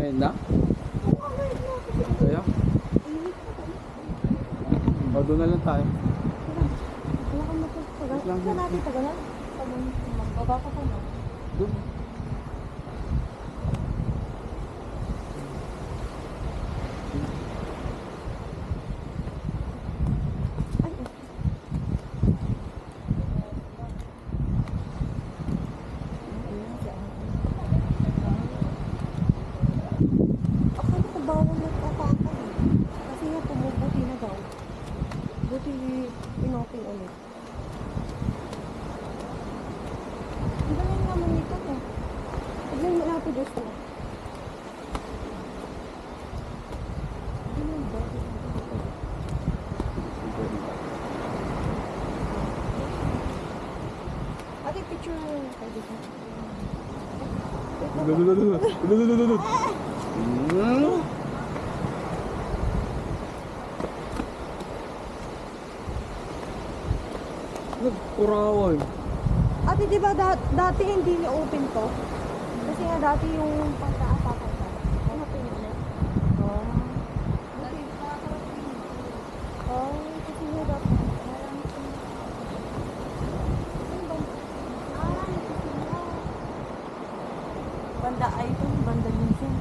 Ngayon na? Kaya? O, doon na lang tayo. Wala kang matagal. Lang. Saan natin tagalan? Magbaba ka pa na. Doon. Ay, akala ko bawal nagkatakan eh. Kasi nga pumubuti na daw. Buti inopen ulit. Ang galing naman nito eh. Tignan mo natin Diyos ko. Ano ba? Ate, picture mo yung kay dito. Nagkurawan. Ate, di ba dati hindi ni-open to? Kasi nga dati yung pagkaapakan ka. Ano po yun? Oh. Dati oh, kasi nga dati. Banda ay ito, banda minsan.